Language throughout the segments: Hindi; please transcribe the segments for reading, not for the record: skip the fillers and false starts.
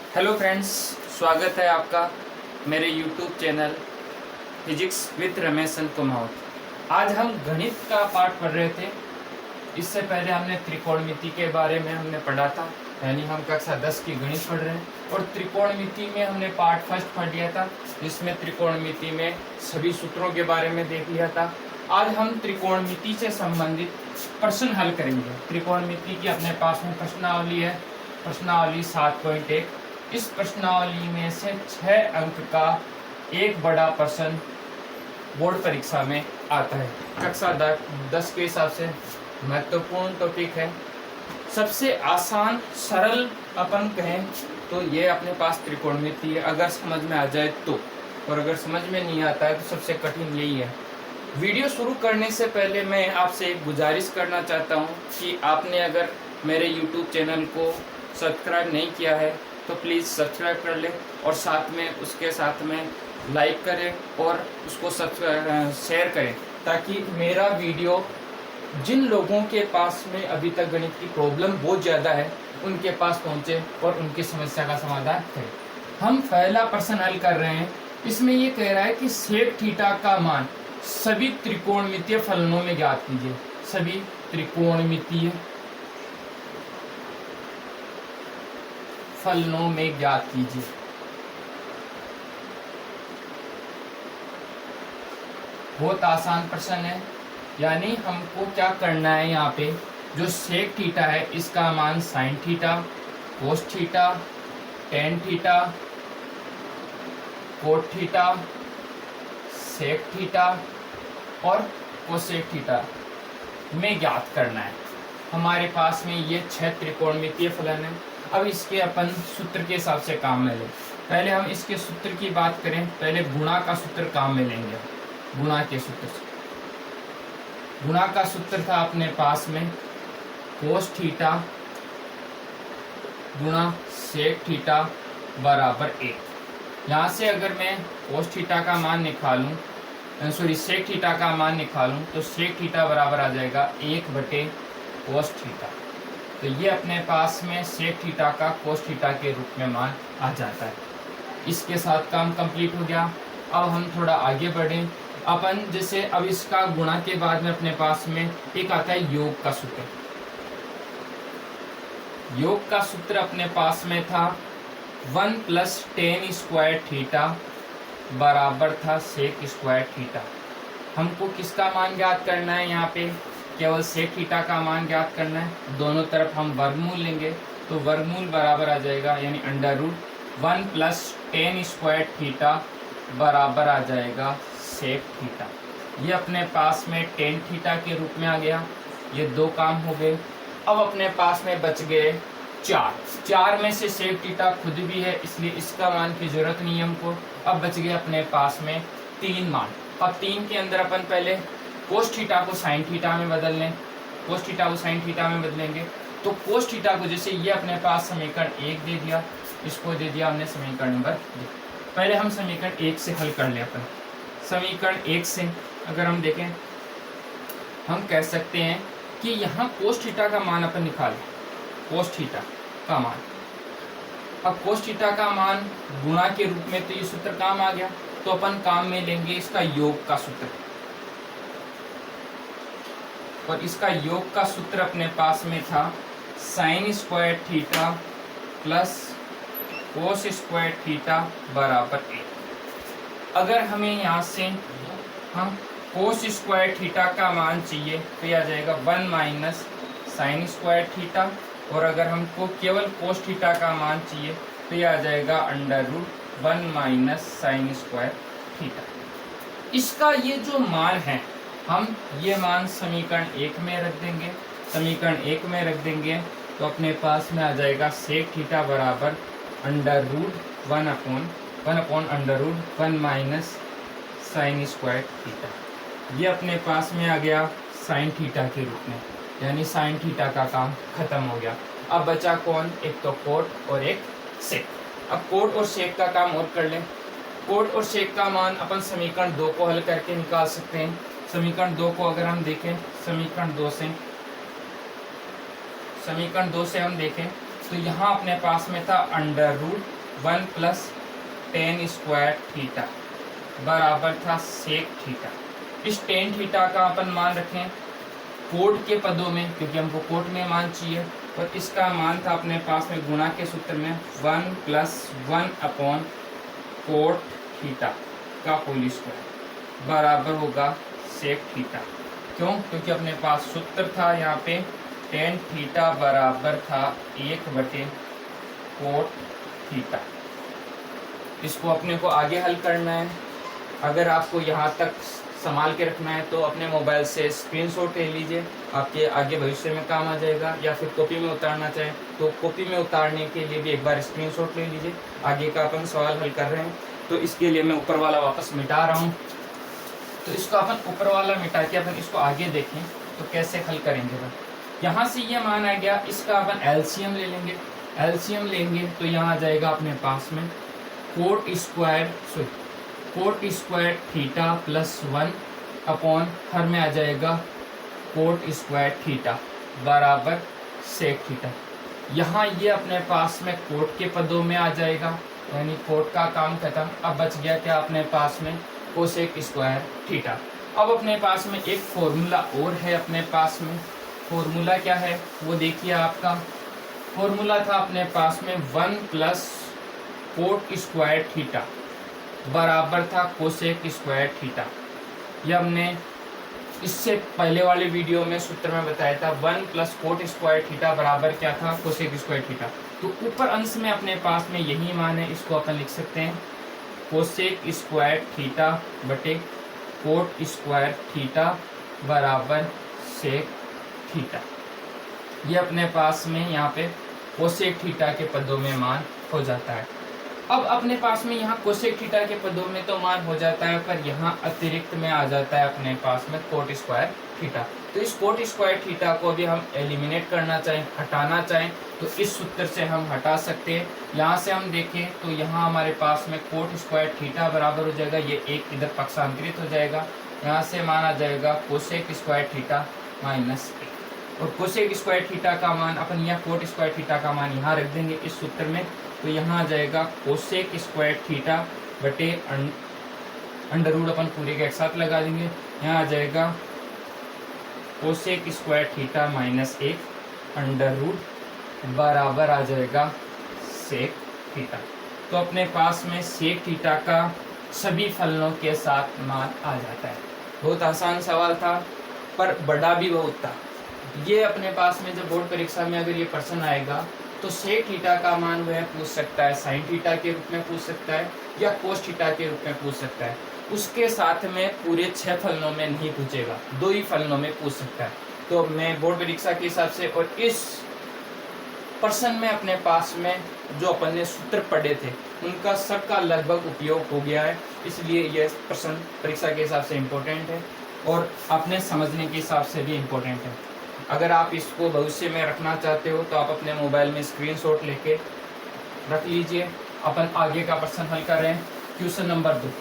हेलो फ्रेंड्स, स्वागत है आपका मेरे YouTube channel physics with Ramesh Kumar. आज हम गणित का पाठ पढ़ रहे थे। इससे पहले हमने त्रिकोणमिति के बारे में हमने पढ़ा था, यानी हम कक्षा 10 की गणित पढ़ रहे हैं। और त्रिकोणमिति में हमने पार्ट फर्स्ट पढ़ लिया था, जिसमें त्रिकोणमिति में सभी सूत्रों के बारे में देख लिया था। आज हम त्रिकोणमिति से संबंधित प्रश्न हल करेंगे। त्रिकोणमिति की अपने पास में प्रश्नावली है, प्रश्नावली 7.1। इस प्रश्नावली में से 6 अंक का एक बड़ा प्रश्न बोर्ड परीक्षा में आता है। कक्षा 10 के हिसाब से महत्वपूर्ण टॉपिक है। सबसे आसान सरल अपन कहें तो ये अपने पास त्रिकोणमिति है, अगर समझ में आ जाए तो। और अगर समझ में नहीं आता है तो सबसे कठिन यही है। वीडियो शुरू करने से पहले मैं आपसे एक गुजारिश करना चाहता हूँ कि आपने अगर मेरे यूट्यूब चैनल को सब्सक्राइब नहीं किया है तो प्लीज़ सब्सक्राइब कर लें, और साथ में उसके साथ में लाइक करें और उसको शेयर करें, ताकि मेरा वीडियो जिन लोगों के पास में अभी तक गणित की प्रॉब्लम बहुत ज़्यादा है उनके पास पहुँचे और उनकी समस्या का समाधान करें। हम पहला प्रश्न हल कर रहे हैं। इसमें ये कह रहा है कि सेक थीटा का मान सभी त्रिकोणमितीय फलनों में ज्ञात कीजिए। सभी त्रिकोणमितीय फलनों में ज्ञात कीजिए। बहुत आसान प्रश्न है, यानी हमको क्या करना है, यहाँ पे जो सेक थीटा है इसका मान sine theta, cos theta, tan theta, cot theta, sec theta और कोसेक थीटा में ज्ञात करना है। हमारे पास में ये 6 त्रिकोणमितीय फलन है। अब इसके अपन सूत्र के हिसाब से काम में लें। पहले हम इसके सूत्र की बात करें, पहले गुणा का सूत्र काम में लेंगे। गुणा के सूत्र से गुणा का सूत्र था अपने पास में कोस थीटा गुणा सेक थीटा बराबर 1। यहाँ से अगर मैं कोस थीटा का मान निकालूं, सेक थीटा का मान निकालूं तो सेक थीटा बराबर आ जाएगा 1/कोस थीटा। तो ये अपने पास में सेक थीटा का कोस थीटा के रूप में मान आ जाता है। इसके साथ काम कंप्लीट हो गया। अब हम थोड़ा आगे बढ़ें। अपन जैसे अब इसका गुणा के बाद में अपने पास में एक आता है योग का सूत्र। योग का सूत्र अपने पास में था 1 + tan² थीटा बराबर था सेक स्क्वायर थीटा। हमको किसका मान ज्ञात करना है, यहाँ पे केवल सेक थीटा का मान ज्ञात करना है। दोनों तरफ हम वर्गमूल लेंगे तो वर्गमूल बराबर आ जाएगा, यानी √1 + tan² थीटा बराबर आ जाएगा सेक थीटा। ये अपने पास में टेन थीटा के रूप में आ गया। ये 2 काम हो गए। अब अपने पास में बच गए 4 में से सेक थीटा खुद भी है, इसलिए इसका मान की जरूरत नहीं है हमको। अब बच गए अपने पास में 3 मान। अब 3 के अंदर अपन पहले कोस थीटा को साइन थीटा में बदल लें। कोस थीटा को साइन थीटा में बदलेंगे तो कोस थीटा को जैसे ये अपने पास समीकरण 1 दे दिया, इसको दे दिया हमने समीकरण नंबर 2। पहले हम समीकरण 1 से हल कर ले। अपन समीकरण 1 से अगर हम देखें, हम कह सकते हैं कि यहाँ कोस थीटा का मान अपन निकालें। कोस थीटा का मान, अब कोस थीटा का मान गुणा के रूप में तो ये सूत्र काम आ गया, तो अपन काम में लेंगे इसका योग का सूत्र। और इसका योग का सूत्र अपने पास में था sin² theta plus cos² theta बराबर 1। अगर हमें यहाँ से हम cos² थीटा का मान चाहिए तो यह आ जाएगा 1 - sin² थीटा, और अगर हमको केवल cos थीटा का मान चाहिए तो यह आ जाएगा √1 - sin² थीटा। इसका ये जो मान है, हम ये मान समीकरण 1 में रख देंगे। समीकरण 1 में रख देंगे तो अपने पास में आ जाएगा सेक थीटा बराबर √1/1 sin² थीटा। ये अपने पास में आ गया साइन थीटा के रूप में, यानी साइन थीटा का काम खत्म हो गया। अब बचा कौन, एक तो कोट और एक सेक। अब कोट और सेक का काम और कर लें। कोट और सेक का मान अपन समीकरण 2 को हल करके निकाल सकते हैं। समीकरण 2 को अगर हम देखें, समीकरण 2 से हम देखें तो यहाँ अपने पास में था √1 1 प्लस टेन स्क्वायर थीटा बराबर था सेक थीटा। इस टेन थीटा का अपन मान रखें कोट के पदों में, क्योंकि हमको कोट में मान चाहिए, और इसका मान था अपने पास में गुणा के सूत्र में 1 प्लस 1 अपॉन कोट थीटा का होल स्क्वायर बराबर होगा सेक थीटा। क्यों? क्योंकि अपने पास सूत्र था यहाँ पे टेन थीटा बराबर था 1/कोट थीटा। इसको अपने को आगे हल करना है। अगर आपको यहाँ तक संभाल के रखना है तो अपने मोबाइल से स्क्रीनशॉट ले लीजिए, आपके आगे भविष्य में काम आ जाएगा। या फिर कॉपी में उतारना चाहें तो कॉपी में उतारने के लिए भी एक बार स्क्रीनशॉट ले लीजिए। आगे का अपन सवाल हल कर रहे हैं, तो इसके लिए मैं ऊपर वाला वापस मिटा रहा हूँ। तो इसको अपन ऊपर वाला मिटा के अपन इसको आगे देखें तो कैसे हल करेंगे। यहाँ से ये मान आ गया, इसका अपन एलसीएम ले लेंगे। एलसीएम लेंगे तो यहाँ आ जाएगा अपने पास में coat square theta plus 1 upon her में आ जाएगा कोट स्क्वायर थीटा बराबर सेक थीटा। यहाँ ये अपने पास में कोट के पदों में आ जाएगा, यानी कोट का काम खत्म। अब बच गया क्या अपने पास में कोसेक स्क्वायर थीटा। अब अपने पास में एक फॉर्मूला और है अपने पास में। फॉर्मूला क्या है वो देखिए, आपका फॉर्मूला था अपने पास में 1 प्लस कोट स्क्वायर थीटा बराबर था कोसेक स्क्वायर थीटा। यह हमने इससे पहले वाले वीडियो में सूत्र में बताया था 1 प्लस कोट स्क्वायर थीटा बराबर क्या था कोसेक स्क्वायर थीटा। तो ऊपर अंश में अपने पास में यही मान है, इसको अपन लिख सकते हैं कोसेक स्क्वायर थीटा बटे कोट स्क्वायर थीटा बराबर सेक थीटा। ये अपने पास में यहाँ पे कोसेक थीटा के पदों में मान हो जाता है। अब अपने पास में यहाँ कोसेक थीटा के पदों में तो मान हो जाता है, पर यहाँ अतिरिक्त में आ जाता है अपने पास में कोट स्क्वायर थीटा। तो इस कोट स्क्वायर थीटा को भी हम एलिमिनेट करना चाहें, हटाना चाहें, तो इस सूत्र से हम हटा सकते हैं। यहाँ से हम देखें तो यहाँ हमारे पास में कोट स्क्वायर थीटा बराबर हो जाएगा, ये एक इधर पक्षांतरित हो जाएगा, यहाँ से मान आ जाएगा कोसेक स्क्वायर थीटा माइनस 1। और कोसेक स्क्वायर थीटा का मान अपन यहाँ कोट स्क्वायर थीटा का मान यहाँ रख देंगे इस सूत्र में, तो यहाँ आ जाएगा कोसेक स्क्वायर थीटा बटे अंडर रूट अपन पूरे के एक साथ लगा देंगे, यहाँ आ जाएगा cosec square theta minus 1 under root बराबर आ जाएगा सेक थीटा। तो अपने पास में सेक थीटा का सभी फलनों के साथ मान आ जाता है। बहुत आसान सवाल था पर बड़ा भी बहुत था। ये अपने पास में जब बोर्ड परीक्षा में अगर ये प्रश्न आएगा तो सेक थीटा का मान वह पूछ सकता है साइन थीटा के रूप में पूछ सकता है या कोस थीटा के रूप में पूछ सकता है। उसके साथ में पूरे 6 फलनों में नहीं पूछेगा, 2 ही फलनों में पूछ सकता है। तो मैं बोर्ड परीक्षा के हिसाब से और इस प्रश्न में अपने पास में जो अपन ने सूत्र पढ़े थे उनका सबका लगभग उपयोग हो गया है, इसलिए यह प्रश्न परीक्षा के हिसाब से इम्पोर्टेंट है और अपने समझने के हिसाब से भी इम्पोर्टेंट है। अगर आप इसको भविष्य में रखना चाहते हो तो आप अपने मोबाइल में स्क्रीनशॉट लेके रख लीजिए। अपन आगे का प्रश्न हल कर रहे हैं, क्वेश्चन नंबर 2।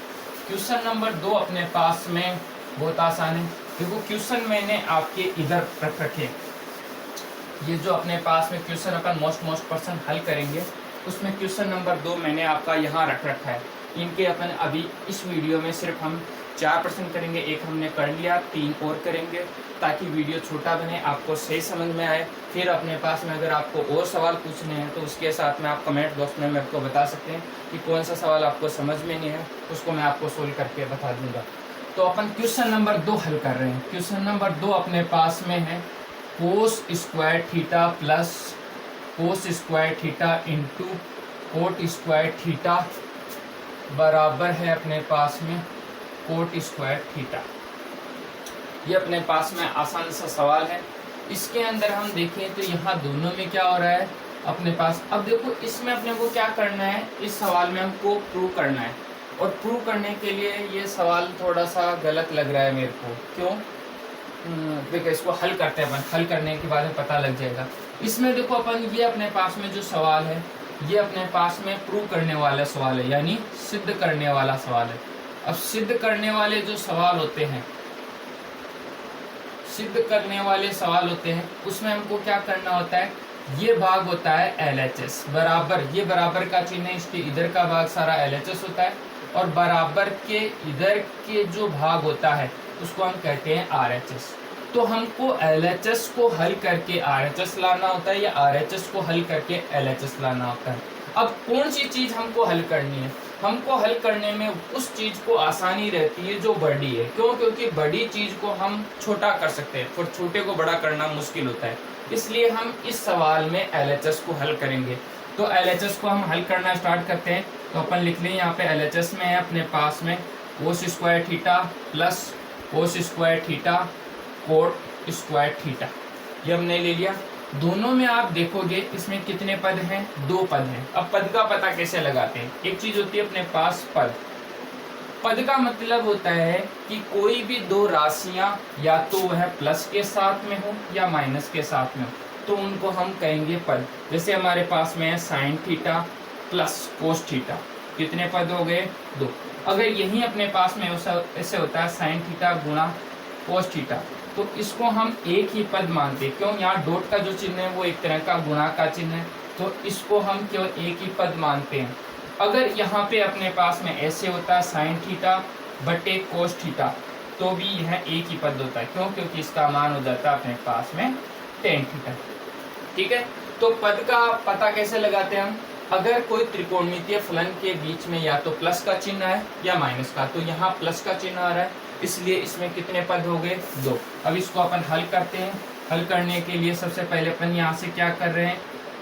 क्वेश्चन नंबर 2 अपने पास में बहुत आसान है। देखो क्वेश्चन मैंने आपके इधर रख रखे, ये जो अपने पास में क्वेश्चन अपन मोस्ट प्रश्न हल करेंगे उसमें क्वेश्चन नंबर 2 मैंने आपका यहाँ रख रखा है। इनके अपन अभी इस वीडियो में सिर्फ हम 4 प्रश्न करेंगे, एक हमने कर लिया, 3 और करेंगे ताकि वीडियो छोटा बने, आपको सही समझ में आए। फिर अपने पास में अगर आपको और सवाल पूछने हैं तो उसके साथ में आप कमेंट बॉक्स में मेरे को बता सकते हैं कि कौन सा सवाल आपको समझ में नहीं है, उसको मैं आपको सोल्व करके बता दूंगा। तो अपन क्वेश्चन नंबर 2 हल कर रहे हैं। क्वेश्चन नंबर 2 अपने पास में है कोस square theta plus cos square theta into coat square theta बराबर है अपने पास में कोट स्क्वायर थीटा। ये अपने पास में आसान सा सवाल है। इसके अंदर हम देखें तो यहाँ दोनों में क्या हो रहा है अपने पास। अब देखो इसमें अपने को क्या करना है, इस सवाल में हमको प्रूव करना है और प्रूव करने के लिए ये सवाल थोड़ा सा गलत लग रहा है मेरे को। क्यों? देखो इसको हल करते हैं अपन, हल करने के बाद में पता लग जाएगा। इसमें देखो अपन ये अपने पास में जो सवाल है ये अपने पास में प्रूव करने वाला सवाल है, यानी सिद्ध करने वाला सवाल है। अब सिद्ध करने वाले जो सवाल होते हैं, सिद्ध करने वाले सवाल होते हैं उसमें हमको क्या करना होता है, ये भाग होता है LHS बराबर, ये बराबर का चिन्ह है, इसके इधर का भाग सारा LHS होता है और बराबर के इधर के जो भाग होता है उसको हम कहते हैं RHS। तो हमको LHS को हल करके RHS लाना होता है या RHS को हल करके LHS लाना होता है। अब कौन सी चीज हमको हल करनी है? हमको हल करने में उस चीज को आसानी रहती है जो बड़ी है। क्यों? क्योंकि बड़ी चीज को हम छोटा कर सकते हैं और छोटे को बड़ा करना मुश्किल होता है, इसलिए हम इस सवाल में LHS को हल करेंगे। तो LHS को हम हल करना स्टार्ट करते हैं। तो अपन लिख लें यहाँ पे LHS में है अपने पास में कोस square theta plus cos square theta coat square theta, ये हमने ले लिया। दोनों में आप देखोगे इसमें कितने पद हैं? 2 पद हैं। अब पद का पता कैसे लगाते हैं? एक चीज होती है अपने पास पद। पद का मतलब होता है कि कोई भी 2 राशियां या तो वह प्लस के साथ में हो या माइनस के साथ में हो, तो उनको हम कहेंगे पद। जैसे हमारे पास में है sine theta plus cos theta, कितने पद हो गए? 2। अगर यही अपने पास में ऐसे होता है साइन थीटा गुणा कोस थीटा, तो इसको हम एक ही पद मानते हैं। क्यों? यहाँ डॉट का जो चिन्ह है वो एक तरह का गुणा का चिन्ह है, तो इसको हम केवल एक ही पद मानते हैं। अगर यहाँ पे अपने पास में ऐसे होता है साइन थीटा बटे कोस थीटा, तो भी यह एक ही पद होता है। क्यों? क्योंकि इसका मान हो जाता है अपने पास में टेन थीटा। ठीक है, तो पद का पता कैसे लगाते हैं हम? अगर कोई त्रिकोणमितीय फलन के बीच में या तो प्लस का चिन्ह है या माइनस का, तो यहाँ प्लस का चिन्ह आ रहा है, इसलिए इसमें कितने पद हो गए? 2। अब इसको अपन हल करते हैं। हल करने के लिए सबसे पहले अपन यहाँ से क्या कर रहे हैं?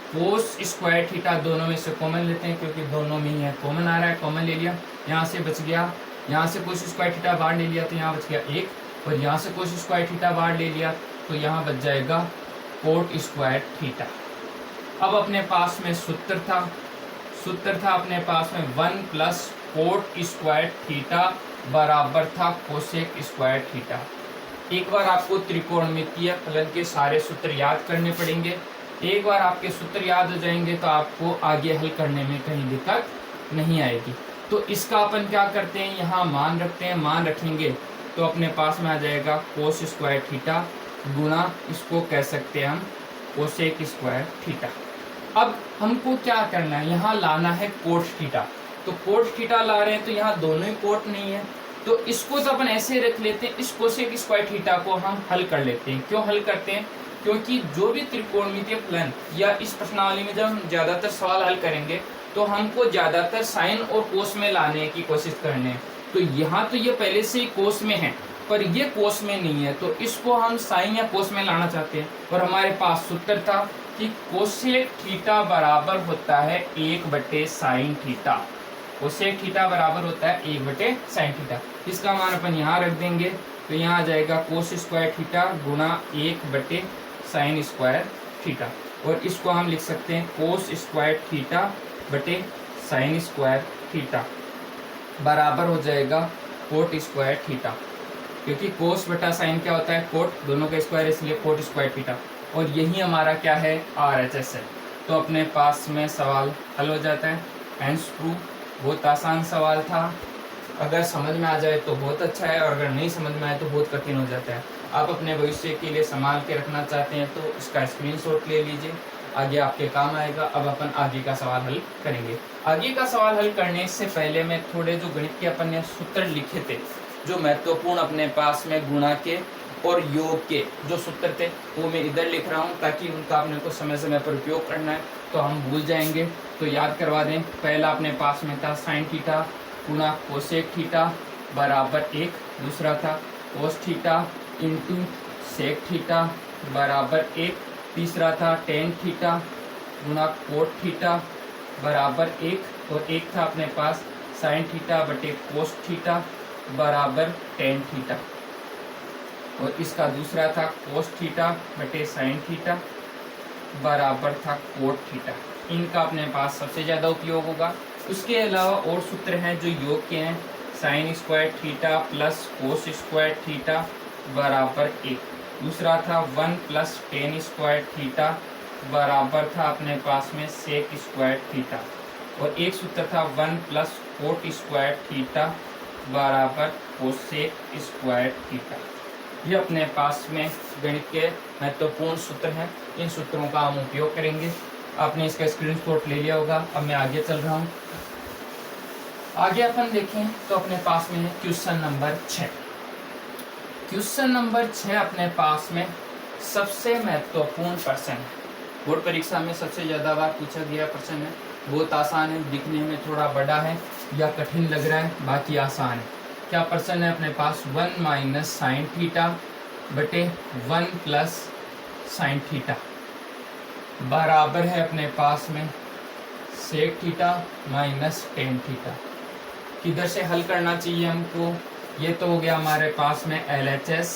कोस स्क्वायर थीटा दोनों में से कॉमन लेते हैं, क्योंकि दोनों में ही है, कॉमन आ रहा है, कॉमन ले लिया। यहाँ से बच गया, यहाँ से कोस स्क्वायर थीटा बाहर ले लिया तो यहाँ बच गया 1, और यहाँ से कोस स्क्वायर थीटा बाहर ले लिया तो यहाँ बच जाएगा कोट स्क्वायर थीटा। अब अपने पास में सूत्र था अपने पास में 1 प्लस कोट स्क्वायर थीटा बराबर था कोसेक स्क्वायर थीटा। एक बार आपको त्रिकोणमितीय फलन के सारे सूत्र याद करने पड़ेंगे। एक बार आपके सूत्र याद हो जाएंगे तो आपको आगे हल करने में कहीं दिक्कत नहीं आएगी। तो इसका अपन क्या करते हैं? यहाँ मान रखते हैं। मान रखेंगे तो अपने पास में आ जाएगा कोस स्क्वायर थीटा गुणा, इसको कह सकते हैं हम कोसेक स्क्वायर थीटा। अब हमको क्या करना है? यहाँ लाना है कोट थीटा। तो कोट थीटा ला रहे हैं तो यहाँ दोनों ही कोट नहीं है, तो इसको तो अपन ऐसे रख लेते हैं। इस कोसेक स्क्वायर थीटा को हम हल कर लेते हैं। क्यों हल करते हैं? क्योंकि जो भी त्रिकोणमितीय फलन या इस प्रश्नावली में जब हम ज्यादातर सवाल हल करेंगे तो हमको ज्यादातर साइन और कोस में लाने की कोशिश करनी है। तो यहाँ तो ये पहले से ही कोस में है, पर ये कोस में नहीं है, तो इसको हम साइन या कोस में लाना चाहते हैं। और हमारे पास सूत्र था कि कोसेक थीटा बराबर होता है 1/साइन थीटा। कोसेक थीटा बराबर होता है 1/साइन थीटा। इसका मान अपन यहाँ रख देंगे तो यहाँ आ जाएगा कोस स्क्वायर थीटा गुणा 1/साइन स्क्वायर थीटा, और इसको हम लिख सकते हैं कोस स्क्वायर थीटा बटे साइन स्क्वायर थीटा बराबर हो जाएगा कोट स्क्वायर थीटा। क्योंकि कोस बटा साइन क्या होता है? कोट, दोनों का स्क्वायर, इसलिए कोट स्क्वायर थीटा। और यही हमारा क्या है? RHS है। तो अपने पास में सवाल हल हो जाता है। हैंस प्रूफ, बहुत आसान सवाल था। अगर समझ में आ जाए तो बहुत अच्छा है, और अगर नहीं समझ में आए तो बहुत कठिन हो जाता है। आप अपने भविष्य के लिए संभाल के रखना चाहते हैं तो इसका स्क्रीनशॉट ले लीजिए, आगे आपके काम आएगा। अब अपन आगे का सवाल हल करेंगे। आगे का सवाल हल करने से पहले मैं थोड़े जो गणित के अपन ने सूत्र लिखे थे, जो महत्वपूर्ण अपने पास में गुणा के और योग के जो सूत्र थे, वो मैं इधर लिख रहा हूँ ताकि उनका अपने को समय समय पर उपयोग करना है, तो हम भूल जाएंगे। तो याद करवा दें। पहला अपने पास में था साइन थीटा गुणा कोसेक थीटा बराबर 1, दूसरा था cos theta into sec theta बराबर 1, तीसरा था टेन थीटा गुणा कोट थीटा बराबर 1, और एक था अपने पास साइन थीटा बटे कोस थीटा बराबर टेन थीटा, और इसका दूसरा था कोस थीटा बटे साइन थीटा बराबर था कोट थीटा। इनका अपने पास सबसे ज़्यादा उपयोग होगा। उसके अलावा और सूत्र हैं जो योग के हैं। Sine square theta plus cos square theta बराबर 1, दूसरा था 1 प्लस टेन स्क्वायर थीटा बराबर था अपने पास में सेक स्क्वायर थीटा, और एक सूत्र था 1 प्लस कोट स्क्वायर थीटा बराबर कोसेक स्क्वायर थीटा। ये अपने पास में गणित के महत्वपूर्ण सूत्र हैं। इन सूत्रों का हम उपयोग करेंगे। आपने इसका स्क्रीनशॉट ले लिया होगा। अब मैं आगे चल रहा हूँ। आगे अपन देखें तो अपने पास में है क्वेश्चन नंबर 6। क्वेश्चन नंबर 6 अपने पास में सबसे महत्वपूर्ण प्रश्न है। बोर्ड परीक्षा में सबसे ज्यादा बार पूछा गया प्रश्न है। बहुत आसान है, दिखने में थोड़ा बड़ा है या कठिन लग रहा है, बाकी आसान है। क्या प्रश्न है अपने पास? 1 माइनस साइन थीटा बटे 1 प्लस साइन थीटा बराबर है अपने पास में sec theta minus tan theta. किधर से हल करना चाहिए हमको? ये तो हो गया हमारे पास में LHS,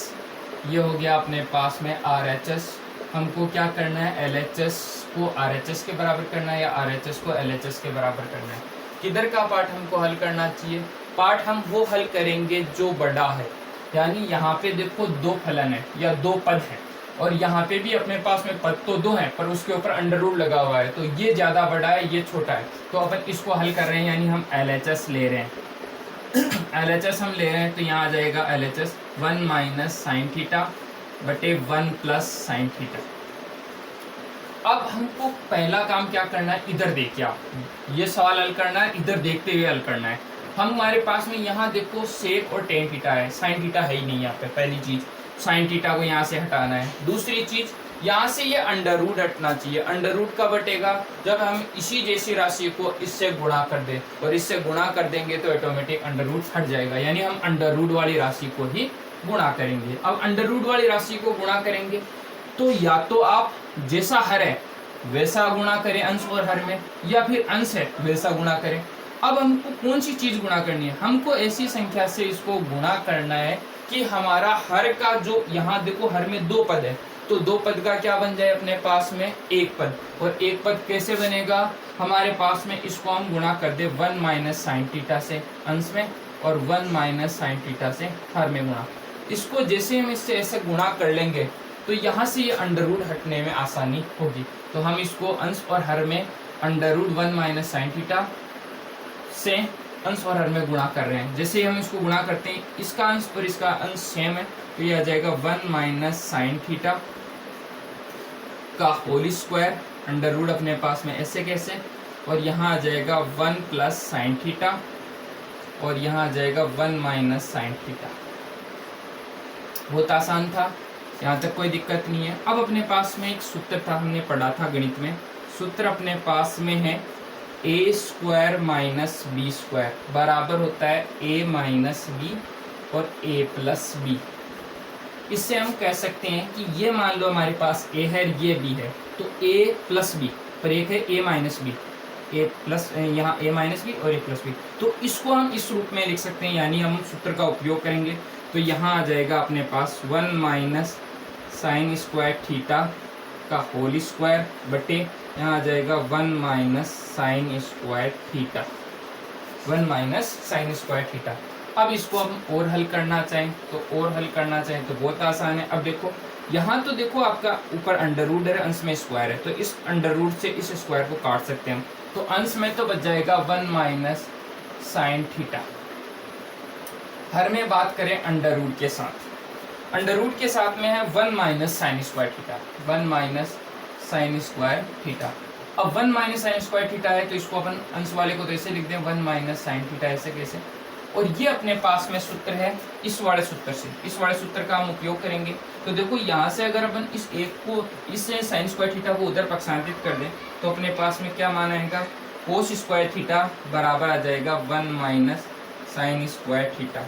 ये हो गया अपने पास में RHS। हमको क्या करना है? LHS को RHS के बराबर करना है या RHS को LHS के बराबर करना है। किधर का पार्ट हमको हल करना चाहिए? पार्ट हम वो हल करेंगे जो बड़ा है। यानी यहाँ पे देखो दो फलन है या दो पद है, और यहाँ पे भी अपने पास में पद तो दो हैं पर उसके ऊपर अंडर रूट लगा हुआ है, तो ये ज्यादा बड़ा है, ये छोटा है, तो अपन इसको हल कर रहे हैं। यानी हम LHS ले रहे हैं। LHS हम ले रहे हैं तो यहाँ आ जाएगा LHS 1 माइनस साइन थीटा बटे 1 प्लस साइन थीटा। अब हमको पहला काम क्या करना है? इधर देखिए आप, ये सवाल हल करना है, इधर देखते हुए हल करना है। हमारे पास में यहाँ देखो सेक और टेन थीटा है, साइन थीटा है ही नहीं यहाँ पे। पहली चीज साइन थीटा को यहाँ से हटाना है। दूसरी चीज यहाँ से ये अंडर रूट हटना चाहिए। अंडर रूट कब हटेगा? जब हम इसी जैसी राशि को इससे गुणा कर दें, और इससे गुणा कर देंगे तो ऑटोमेटिक अंडर रूट हट जाएगा। यानी हम अंडर रूट वाली राशि को ही गुणा करेंगे। अब अंडर रूट वाली राशि को गुणा करेंगे तो या तो आप जैसा हर है वैसा गुणा करें अंश और हर में, या फिर अंश है वैसा गुणा करें। अब हमको कौन सी चीज गुणा करनी है? हमको ऐसी संख्या से इसको गुणा करना है कि हमारा हर का जो यहाँ देखो हर में दो पद है, तो दो पद का क्या बन जाए अपने पास में? एक पद। और एक पद कैसे बनेगा हमारे पास में? इसको हम गुणा कर दे 1 माइनस साइन थीटा से अंश में और 1 माइनस साइन थीटा से हर में गुणा। इसको जैसे हम इससे ऐसे गुणा कर लेंगे तो यहाँ से ये अंडर रूट हटने में आसानी होगी। तो हम इसको अंश और हर में under root 1 minus sine theta से अंश और हर में गुणा कर रहे हैं। जैसे हम इसको गुणा करते हैं, इसका अंश और इसका अंश सेम है, तो ये आ जाएगा 1 माइनस साइन थीटा का होल स्क्वायर, अंडर रूट अपने पास में ऐसे कैसे, और यहाँ आ जाएगा 1 प्लस साइन थीटा, और यहाँ आ जाएगा 1 माइनस साइन थीटा। बहुत आसान था, यहाँ तक कोई दिक्कत नहीं है। अब अपने पास में एक सूत्र था, हमने पढ़ा था गणित में। सूत्र अपने पास में है a square minus B square बराबर होता है a माइनस बी और a प्लस बी। इससे हम कह सकते हैं कि ये मान लो हमारे पास a है, ये b है, तो a प्लस बी, पर एक है a minus B, a plus यहाँ a माइनस बी और a प्लस बी, तो इसको हम इस रूप में लिख सकते हैं। यानी हम सूत्र का उपयोग करेंगे तो यहाँ आ जाएगा अपने पास 1 माइनस साइन स्क्वायर थीटा का होल स्क्वायर बटे यहाँ आ जाएगा 1 minus sine square theta, 1 minus sine square theta. अब इसको हम और हल करना चाहें तो बहुत आसान है। अब देखो यहाँ तो देखो आपका ऊपर अंडर रूट है, अंश में स्क्वायर है, तो इस अंडर रूट से इस स्क्वायर को काट सकते हैं हम। तो अंश में तो बच जाएगा 1 माइनस साइन थीटा। हर में बात करें अंडर रूट के साथ, अंडर रूट के साथ में है 1 minus sine square theta, 1 minus sine square theta. अब 1 माइनस साइन स्क्वायर थीटा है तो इसको अपन अंश वाले को तो ऐसे लिख दें 1 माइनस साइन थीटा, ऐसे कैसे। और ये अपने पास में सूत्र है इस वाले सूत्र से, इस वाले सूत्र का हम उपयोग करेंगे। तो देखो यहाँ से अगर अपन इस एक को, इस साइन स्क्वायर थीटा को उधर पक्षांतरित कर दें तो अपने पास में क्या मान आएगा? कोस स्क्वायर थीटा बराबर आ जाएगा 1 माइनस साइन स्क्वायर थीटा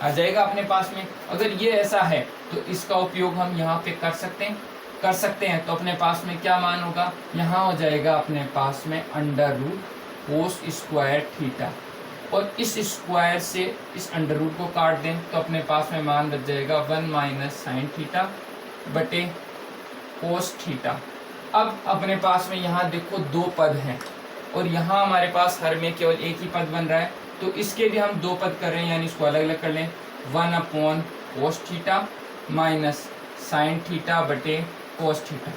आ जाएगा अपने पास में। अगर ये ऐसा है तो इसका उपयोग हम यहाँ पे कर सकते हैं तो अपने पास में क्या मान होगा? यहाँ हो जाएगा अपने पास में under root cos square theta, और इस स्क्वायर से इस अंडर रूट को काट दें तो अपने पास में मान बच जाएगा 1 माइनस साइन थीटा बटे कोस थीटा। अब अपने पास में यहाँ देखो दो पद हैं और यहाँ हमारे पास हर में केवल एक ही पद बन रहा है, तो इसके भी हम दो पद कर रहे हैं, यानी इसको अलग अलग कर लें। 1 upon cos theta minus sine theta बटे कोस थीटा,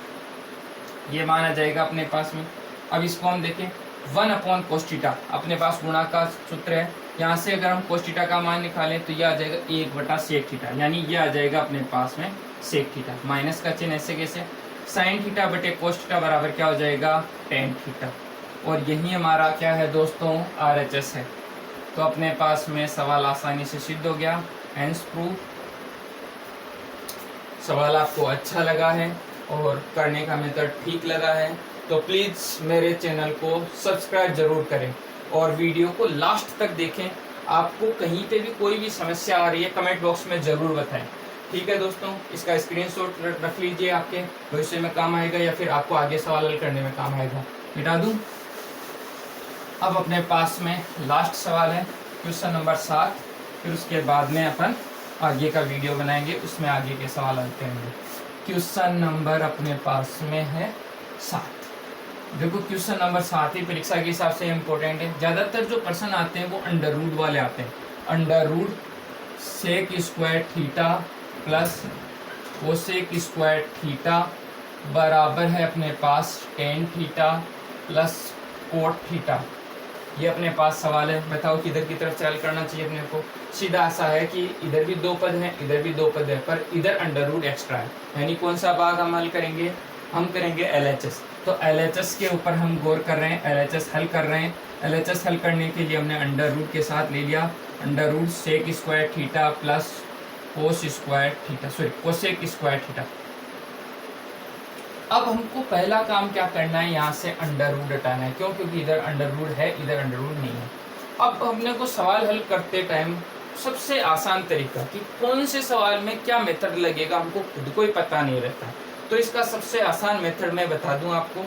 ये माना जाएगा अपने पास में। अब इसको हम देखें 1 अपॉन कोस थीटा, अपने पास गुणा का सूत्र है यहाँ से अगर हम कोस थीटा का मान निकालें तो ये आ जाएगा 1/sec थीटा, यानी ये आ जाएगा अपने पास में सेक थीटा। माइनस का चिन्ह ऐसे कैसे, साइन थीटा बटे कोस थीटा बराबर क्या हो जाएगा, टेन थीटा। और यही हमारा क्या है दोस्तों, RHS है। तो अपने पास में सवाल आसानी से सिद्ध हो गया। Hence proof. सवाल आपको अच्छा लगा है और करने का मेथड ठीक लगा है तो प्लीज़ मेरे चैनल को सब्सक्राइब जरूर करें और वीडियो को लास्ट तक देखें। आपको कहीं पे भी कोई भी समस्या आ रही है कमेंट बॉक्स में ज़रूर बताएं। ठीक है दोस्तों, इसका स्क्रीनशॉट रख लीजिए, आपके भविष्य में काम आएगा या फिर आपको आगे सवाल हल करने में काम आएगा। मिटा दूँ। अब अपने पास में लास्ट सवाल है क्वेश्चन नंबर 7, फिर उसके बाद में अपन आगे का वीडियो बनाएंगे, उसमें आगे के सवाल हल करेंगे। क्वेश्चन नंबर अपने पास में है 7। देखो क्वेश्चन नंबर 7 ही परीक्षा के हिसाब से इम्पोर्टेंट है। ज़्यादातर जो प्रश्न आते हैं वो अंडर रूट वाले आते हैं। Under root sec square theta plus cosec square theta बराबर है अपने पास tan theta plus cot theta. ये अपने पास सवाल है। बताओ किधर की तरफ चल करना चाहिए अपने को। सीधा ऐसा है कि इधर भी दो पद हैं, इधर भी दो पद है, पर इधर अंडर रूट एक्स्ट्रा है। यानी कौन सा भाग हम हल करेंगे, हम करेंगे LHS। तो LHS के ऊपर हम गौर कर रहे हैं, LHS हल कर रहे हैं। LHS हल करने के लिए हमने अंडर रूट के साथ ले लिया under root sec square theta plus cos square theta, sorry cosec square theta. अब हमको पहला काम क्या करना है, यहाँ से अंडर रूट हटाना है। क्यों, क्योंकि इधर अंडर रूट है, इधर अंडर रूट नहीं है। अब हमने को सवाल हल करते टाइम सबसे आसान तरीका कि कौन से सवाल में क्या मेथड लगेगा हमको खुद को ही पता नहीं रहता। तो इसका सबसे आसान मेथड मैं बता दूं आपको।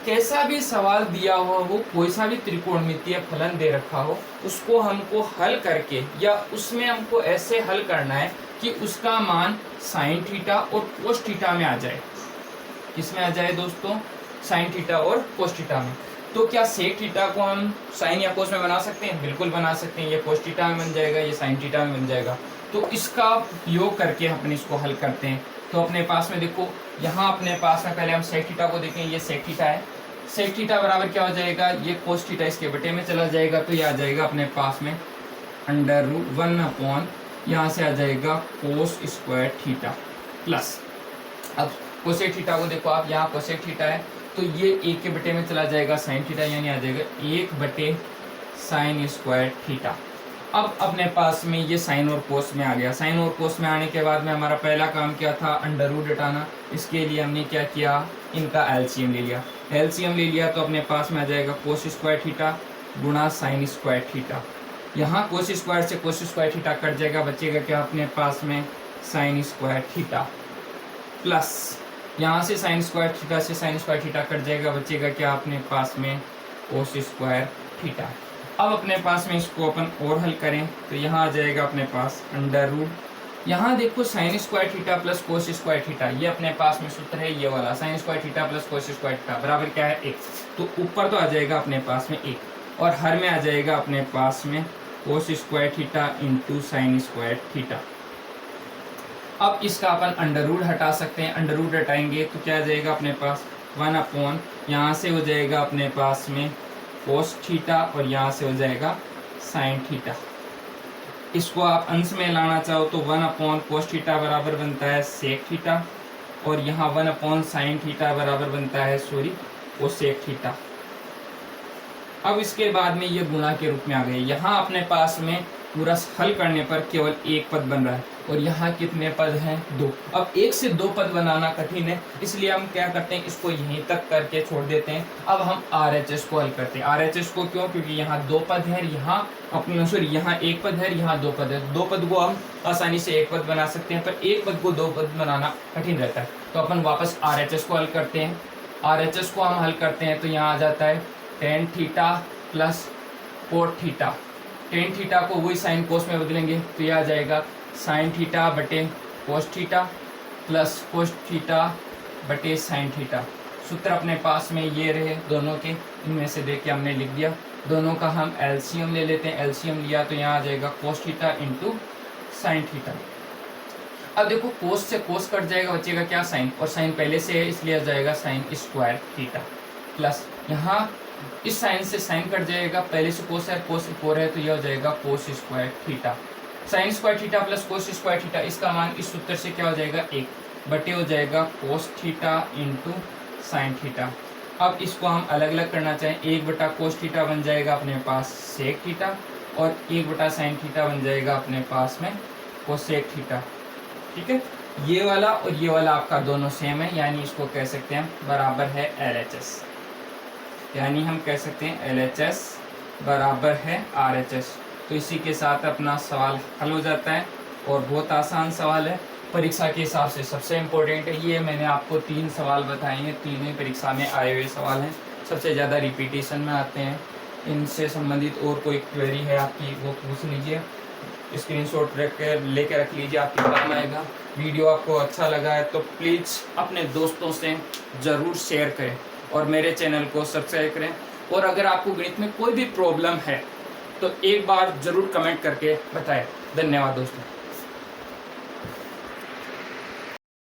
कैसा भी सवाल दिया हुआ हो, कोई सा भी त्रिकोणमितीय फलन दे रखा हो, उसको हमको हल करके या उसमें हमको ऐसे हल करना है कि उसका मान साइन थीटा और कोस थीटा में आ जाए। किसमें आ जाए दोस्तों, साइन थीटा और कोस थीटा में। तो क्या सेक थीटा को हम साइन या कोस में बना सकते हैं, बिल्कुल बना सकते हैं। ये कोस थीटा में बन जाएगा, ये साइन थीटा में बन जाएगा। तो इसका उपयोग करके अपन इसको हल करते हैं। तो अपने पास में देखो, यहाँ अपने पास में पहले हम सेक थीटा को देखें। ये सेक थीटा है, सेक थीटा बराबर क्या हो जाएगा, ये कोस थीटा इसके बटे में चला जाएगा। तो ये आ जाएगा अपने पास में अंडर रूट 1/, यहाँ से आ जाएगा कोस स्क्वायर थीटा प्लस, अब कोसेक थीटा को देखो आप, यहाँ कोसेक थीटा है तो ये 1 के बटे में चला जाएगा साइन थीटा, यानी आ जाएगा 1/sin स्क्वायर थीटा। अब अपने पास में ये साइन और कोस में आ गया। साइन और कोस में आने के बाद में हमारा पहला काम क्या था, अंडर रूट हटाना। इसके लिए हमने क्या किया, इनका एलसीएम ले लिया। एलसीएम ले लिया तो अपने पास में आ जाएगा कोस स्क्वायर थीटा गुणा साइन स्क्वायर थीटा। यहाँ कोस स्क्वायर से कोस स्क्वायर थीटा कट जाएगा, बचेगा क्या अपने पास में साइन स्क्वायर थीटा प्लस, यहाँ से साइन स्क्वायर थीटा से साइन स्क्वायर थीटा कट जाएगा, बचेगा क्या अपने पास में कोस स्क्वायर थीटा। अब अपने पास में इसको अपन और हल करें तो यहाँ आ जाएगा अपने पास अंडर रूट, यहाँ देखो sine square theta plus cos square theta, ये अपने पास में सूत्र है ये वाला, sine square theta plus cos square theta बराबर क्या है 1। तो ऊपर तो आ जाएगा अपने पास में 1 और हर में आ जाएगा अपने पास में कोस square theta into sine square theta. अब इसका अपन अंडर रूट हटा सकते हैं। अंडर रूट हटाएंगे तो क्या आ जाएगा अपने पास 1/, यहाँ से हो जाएगा अपने पास में कोस थीटा और यहाँ से हो जाएगा साइन थीटा। इसको आप अंश में लाना चाहो तो 1/, कोस थीटा बराबर बनता है सेक थीटा और यहाँ 1/, साइन थीटा बराबर बनता है कोसेक थीटा। अब इसके बाद में ये गुणा के रूप में आ गए। यहाँ अपने पास में पूरा हल करने पर केवल एक पद बन रहा है और यहाँ कितने पद हैं, 2। अब 1 से 2 पद बनाना कठिन है, इसलिए हम क्या करते हैं, इसको यहीं तक करके छोड़ देते हैं। अब हम RHS को हल करते हैं। RHS को क्यों, क्योंकि यहाँ 2 पद है, यहाँ अपने यहाँ 1 पद है, यहाँ 2 पद है। 2 पद को हम आसानी से 1 पद बना सकते हैं, पर 1 पद को 2 पद बनाना कठिन रहता है। तो अपन वापस RHS को हल करते हैं। RHS को हम हल करते हैं तो यहाँ आ जाता है ten theta plus cot theta. Tan theta को वही साइन कोस में बदलेंगे तो यह आ जाएगा साइन थीटा बटे cos theta plus cos theta बटे साइन थीटा। सूत्र अपने पास में ये रहे दोनों के, इनमें से देख के हमने लिख दिया। दोनों का हम एलसीएम ले लेते हैं। एलसीएम लिया तो यहाँ आ जाएगा कोस थीटा इंटू साइन थीटा। अब देखो कोस से कोस कट जाएगा, बचेगा क्या साइन, और साइन पहले से है इसलिए आ जाएगा साइन स्क्वायर थीटा प्लस यहाँ इस साइन से साइन कट जाएगा, पहले से कोस है, कोस 4 है तो यह हो जाएगा कोस square theta. Sine square theta plus cos square theta, इसका मान इस सूत्र से क्या हो जाएगा 1 बटे हो जाएगा कोस थीटा इंटू साइन थीटा। अब इसको हम अलग अलग करना चाहें, 1 बटा कोस थीटा बन जाएगा अपने पास सेक थीटा और 1 बटा साइन थीटा बन जाएगा अपने पास में कोसेक थीटा। ठीक है, ये वाला और ये वाला आपका दोनों सेम है, यानी इसको कह सकते हैं हम बराबर है LHS, यानी हम कह सकते हैं LHS बराबर है RHS। तो इसी के साथ अपना सवाल हल हो जाता है और बहुत आसान सवाल है, परीक्षा के हिसाब से सबसे इम्पोर्टेंट है ये। मैंने आपको 3 सवाल बताए हैं, तीनों परीक्षा में आए हुए सवाल हैं, सबसे ज़्यादा रिपीटेशन में आते हैं। इनसे संबंधित और कोई क्वेरी है आपकी वो पूछ लीजिए, स्क्रीनशॉट लेकर रख लीजिए, आपके काम आएगा। वीडियो आपको अच्छा लगा है तो प्लीज़ अपने दोस्तों से ज़रूर शेयर करें और मेरे चैनल को सब्सक्राइब करें। और अगर आपको गणित में कोई भी प्रॉब्लम है तो एक बार ज़रूर कमेंट करके बताएं। धन्यवाद दोस्तों।